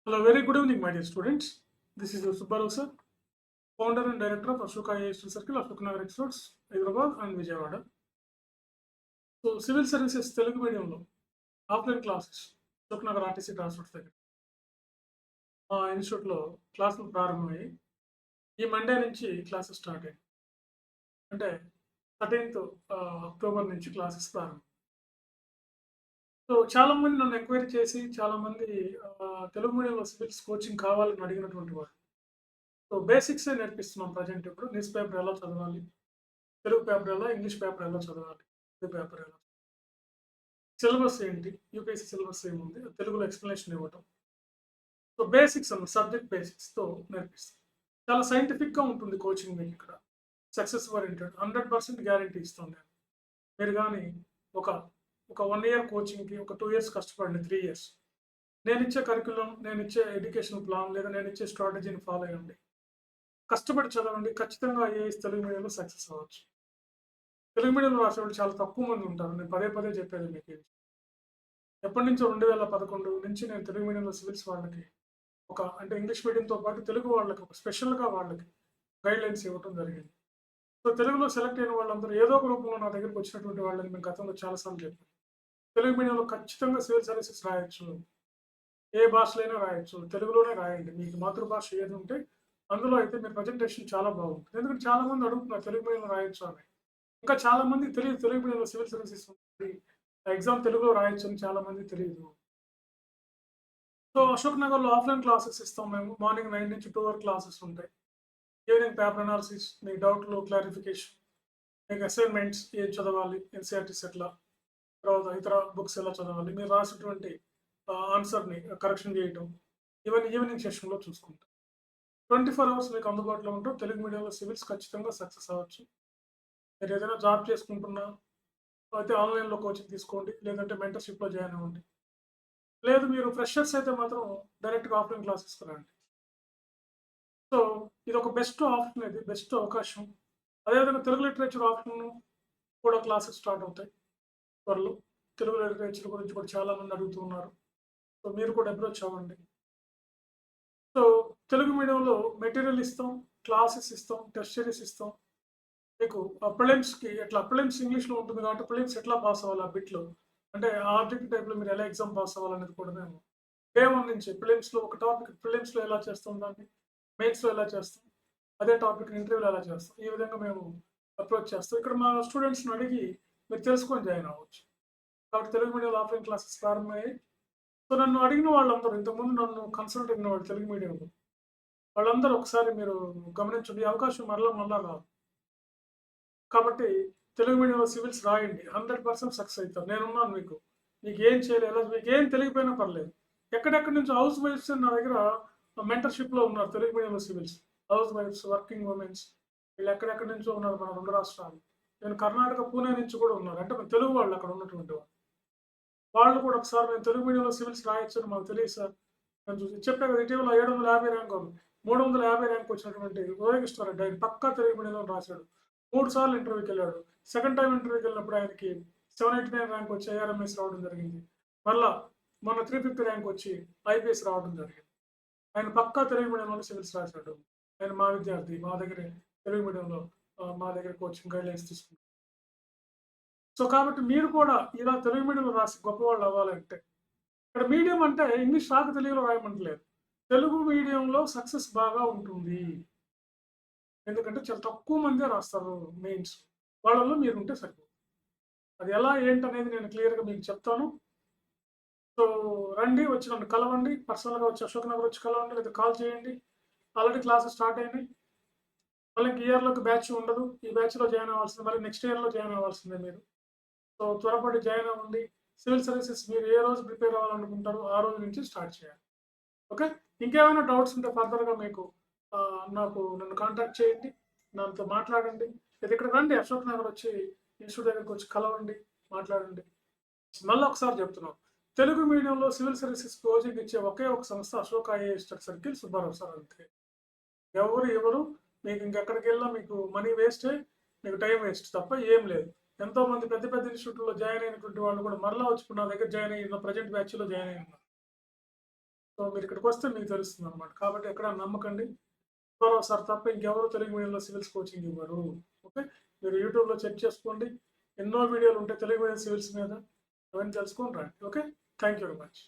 Hello, very good evening, my dear students. This is Subbarao sir, founder and director of Ashoka IAS Circle, Ashok Nagar Experts, Hyderabad and Vijayawada. So civil services Telugu మీడియంలో offline classes Ashok Nagar RTC transport దగ్గర మా ఇన్స్టిట్యూట్లో క్లాసులు ప్రారంభమయ్యాయి. ఈ Monday నుంచి classes start అయ్యాయి. అంటే 13th అక్టోబర్ నుంచి క్లాసెస్ ప్రారంభం. సో చాలామంది నన్ను ఎంక్వైరీ చేసి చాలామంది తెలుగు మీడియంలో సివిల్స్ కోచింగ్ కావాలని అడిగినటువంటి వారు. సో బేసిక్సే నేర్పిస్తున్నాం ప్రజెంట్. ఇప్పుడు న్యూస్ పేపర్ ఎలా చదవాలి, తెలుగు పేపర్ ఎలా, ఇంగ్లీష్ పేపర్ ఎలా చదవాలి, తెలుగు పేపర్ ఎలా, సిలబస్ ఏంటి, యూపీఎస్సీ సిలబస్ ఏముంది, తెలుగులో ఎక్స్ప్లెనేషన్ ఇవ్వటం. సో బేసిక్స్ అన్న సబ్జెక్ట్ బేసిక్స్తో నేర్పిస్తాం. చాలా సైంటిఫిక్గా ఉంటుంది కోచింగ్. మీకు ఇక్కడ సక్సెస్ ఓరియంటెడ్ 100% గ్యారంటీ ఇస్తాం నేను. మీరు కానీ ఒక ఒక 1 year కోచింగ్కి ఒక 2 years కష్టపడండి, 3 years నేను ఇచ్చే కరికులం, నేను ఇచ్చే ఎడ్యుకేషన్ ప్లాన్ లేదా నేను ఇచ్చే స్ట్రాటజీని ఫాలో అయ్యండి, కష్టపడి చదవండి. ఖచ్చితంగా ఐఏఎస్ తెలుగు మీడియంలో సక్సెస్ అవ్వచ్చు. తెలుగు మీడియంలో రాసేవాళ్ళు చాలా తక్కువ మంది ఉంటారు. నేను పదే పదే చెప్పేది మీకు ఇది. ఎప్పటి నుంచో 2011 నుంచి నేను తెలుగు మీడియంలో సివిల్స్ వాళ్ళకి అంటే ఇంగ్లీష్ మీడియంతో పాటు తెలుగు వాళ్ళకి ఒక స్పెషల్గా వాళ్ళకి గైడ్ లైన్స్ ఇవ్వడం జరిగింది. సో తెలుగులో సెలెక్ట్ అయిన వాళ్ళందరూ ఏదో ఒక రూపంలో నా దగ్గరికి వచ్చినటువంటి వాళ్ళని మేము గతంలో చాలాసార్లు చెప్పాను. తెలుగు మీడియంలో ఖచ్చితంగా సివిల్ సర్వీసెస్ రాయొచ్చు, ఏ భాషలో అయినా రాయొచ్చు, తెలుగులోనే రాయండి. మీకు మాతృభాష ఏది ఉంటే అందులో అయితే మీ ప్రజెంటేషన్ చాలా బాగుంటుంది. ఎందుకంటే చాలా మంది అడుగుతున్నారు తెలుగు మీడియంలో రాయొచ్చు అని. ఇంకా చాలా మంది తెలియదు తెలుగు మీడియంలో సివిల్ సర్వీసెస్ ఉంటుంది, ఎగ్జామ్ తెలుగులో రాయొచ్చు అని చాలా మంది తెలియదు. సో అశోక్ నగర్లో ఆఫ్లైన్ క్లాసెస్ ఇస్తాం మేము. మార్నింగ్ 9 నుంచి 2 వరకు క్లాసెస్ ఉంటాయి. ఈవినింగ్ పేపర్ అనాలిసిస్, మీ డౌట్లు క్లారిఫికేషన్, మీకు అసైన్మెంట్స్ ఏం చదవాలి, ఎన్సీఆర్టీస్ ఎట్లా, తర్వాత ఇతర బుక్స్ ఎలా చదవాలి, మీరు రాసినటువంటి ఆన్సర్ని కరెక్షన్ చేయటం, ఇవన్నీ ఈవినింగ్ సెషన్లో చూసుకుంటాం. 24 hours మీకు అందుబాటులో ఉంటాం. తెలుగు మీడియంలో సివిల్స్ ఖచ్చితంగా సక్సెస్ అవ్వచ్చు. మీరు ఏదైనా జాబ్ చేసుకుంటున్నా అయితే ఆన్లైన్లో కోచింగ్ తీసుకోండి, లేదంటే మెంటర్షిప్లో జాయిన్ అవ్వండి. లేదు మీరు ఫ్రెషర్స్ అయితే మాత్రం డైరెక్ట్గా ఆఫ్లైన్ క్లాసెస్కి రండి. సో ఇది ఒక బెస్ట్ ఆప్షన్, ఇది బెస్ట్ అవకాశం. అదేవిధంగా తెలుగు లిటరేచర్ ఆప్షన్ కూడా క్లాసెస్ స్టార్ట్ అవుతాయి త్వరలో. తెలుగు లిటరేచర్ గురించి కూడా చాలామంది అడుగుతూ ఉన్నారు. సో మీరు కూడా అప్రోచ్ అవ్వండి. సో తెలుగు మీడియంలో మెటీరియల్ ఇస్తాం, క్లాసెస్ ఇస్తాం, టెస్ట్ సిరీస్ ఇస్తాం. మీకు ప్రిలిమ్స్కి ఎట్లా, ప్రిలిమ్స్ ఇంగ్లీష్లో ఉంటుంది కాబట్టి ప్రిలిమ్స్ ఎట్లా పాస్ అవ్వాలి ఆ బిట్లో, అంటే ఆ ఆబ్జెక్ట్ టైప్లో మీరు ఎలా ఎగ్జామ్ పాస్ అవ్వాలనేది కూడా మేము డే 1 నుంచి ప్రిలిమ్స్లో ఒక టాపిక్ ప్రిలిమ్స్లో ఎలా చేస్తాం, దాన్ని మెయిన్స్లో ఎలా చేస్తాం, అదే టాపిక్ ఇంటర్వ్యూలో ఎలా చేస్తాం, ఈ విధంగా మేము అప్రోచ్ చేస్తాం. ఇక్కడ మా స్టూడెంట్స్ని అడిగి మీరు తెలుసుకొని జాయిన్ అవ్వచ్చు. కాబట్టి తెలుగు మీడియంలో ఆఫ్లైన్ క్లాసెస్ ప్రారంభమయ్యాయి. సో నన్ను అడిగిన వాళ్ళందరూ, ఇంతకుముందు నన్ను కన్సల్ట్ అయిన వాళ్ళు తెలుగు మీడియంలో, వాళ్ళందరూ ఒకసారి మీరు గమనించండి. ఈ అవకాశం మరలా రాదు. కాబట్టి తెలుగు మీడియంలో సివిల్స్ రాయండి, 100% సక్సెస్ అవుతారు. నేనున్నాను మీకు. మీకు ఏం చేయలేదు, మీకు ఏం తెలియకపోయినా పర్లేదు. ఎక్కడెక్కడి నుంచి హౌస్ వైఫ్స్ నా దగ్గర మెంటర్షిప్లో ఉన్నారు తెలుగు మీడియంలో సివిల్స్. హౌస్ వైఫ్స్, వర్కింగ్ ఉమెన్స్, వీళ్ళు ఎక్కడెక్కడి నుంచో ఉన్నారు మన 2 రాష్ట్రాలు. నేను కర్ణాటక పూణే నుంచి కూడా ఉన్నారు. అంటే మన తెలుగు వాళ్ళు అక్కడ ఉన్నటువంటి వాళ్ళు. వాళ్ళు కూడా ఒకసారి నేను తెలుగు మీడియంలో సివిల్స్ రాయొచ్చు అని మాకు తెలియదు సార్, నేను చూసి చెప్పా కదా, ఇటీవల 750 ర్యాంక్ 350 ర్యాంక్ వచ్చినటువంటి ఉదయకృష్ణారెడ్డి, ఆయన పక్కా తెలుగు మీడియంలో రాశాడు. 3 సార్లు ఇంటర్వ్యూకి వెళ్ళాడు. సెకండ్ టైం ఇంటర్వ్యూకి వెళ్ళినప్పుడు ఆయనకి 789 ర్యాంక్ వచ్చి ఐఆర్ఎంఎస్ రావడం జరిగింది. మళ్ళా మొన్న 350 ర్యాంక్ వచ్చి ఐపీఎస్ రావడం జరిగింది. ఆయన పక్కా తెలుగు మీడియంలో సివిల్స్ రాశాడు. ఆయన మా విద్యార్థి, మా దగ్గర తెలుగు మీడియంలో మా దగ్గర కోచింగ్ గైడ్లైన్స్ తీసుకున్నాడు. సో కాబట్టి మీరు కూడా ఇలా తెలుగు మీడియంలో రాసి గొప్పవాళ్ళు అవ్వాలంటే, ఇక్కడ మీడియం అంటే ఇంగ్లీష్ రాక తెలుగులో రాయమంటలేదు. తెలుగు మీడియంలో సక్సెస్ బాగా ఉంటుంది. ఎందుకంటే చాలా తక్కువ మందే రాస్తారు మెయిన్స్. వాళ్ళలో మీరు ఉంటే సరిపోతుంది. అది ఎలా ఏంటనేది నేను క్లియర్‌గా మీకు చెప్తాను. సో రండి, వచ్చి నన్ను కలవండి. పర్సనల్‌గా వచ్చి అశోక్ నగర్ వచ్చి కలవండి, లేదా కాల్ చేయండి. ఆల్రెడీ క్లాసెస్ స్టార్ట్ అయినాయి. మళ్ళీ ఇంక ఇయర్‌లోకి బ్యాచ్ ఉండదు. ఈ బ్యాచ్‌లో జాయిన్ అవ్వాల్సిందే. మళ్ళీ నెక్స్ట్ ఇయర్‌లో జాయిన్ అవ్వాల్సిందే మీరు. సో త్వరపడి జాయిన్ అవ్వండి. సివిల్ సర్వీసెస్ మీరు ఏ రోజు ప్రిపేర్ అవ్వాలనుకుంటారో ఆ రోజు నుంచి స్టార్ట్ చేయాలి. ఓకే. ఇంకేమైనా డౌట్స్ ఉంటే ఫర్దర్‌గా మీకు నన్ను కాంటాక్ట్ చేయండి. నాతో మాట్లాడండి. లేదా ఇక్కడికి రండి, అశోక్ నగర్ వచ్చి ఇన్స్టిట్యూట్ దగ్గరికి వచ్చి కలవండి, మాట్లాడండి. మళ్ళీ ఒకసారి చెప్తున్నాం, తెలుగు మీడియంలో సివిల్ సర్వీసెస్ కోచింగ్ ఇచ్చే ఒకే ఒక సంస్థ Ashok IAS circle, Subbarao sir, అంతే. ఎవరు మీకు ఇంకెక్కడికి వెళ్ళినా మీకు మనీ వేస్టే, మీకు టైం వేస్ట్ తప్ప ఏం లేదు. ఎంతోమంది పెద్ద పెద్ద ఇన్స్టిట్యూట్లో జాయిన్ అయినటువంటి వాళ్ళు కూడా మరలా వచ్చి నా దగ్గర జాయిన్ అయ్యి ప్రజెంట్ బ్యాచ్లో జాయిన్ అయ్యి ఉన్నారు. సో మీరు ఇక్కడికి వస్తే మీకు తెలుస్తుంది అనమాట. కాబట్టి ఎక్కడ నమ్మకండి. సుబ్బారావు సార్ తప్ప ఇంకెవరు తెలుగు మీడియంలో సివిల్స్ కోచింగ్ ఇవ్వరు. ఓకే, మీరు యూట్యూబ్లో చెక్ చేసుకోండి. ఎన్నో వీడియోలు ఉంటాయి తెలుగు మీడియం సివిల్స్ మీద, అవన్నీ తెలుసుకొని రండి. Okay, thank you very much.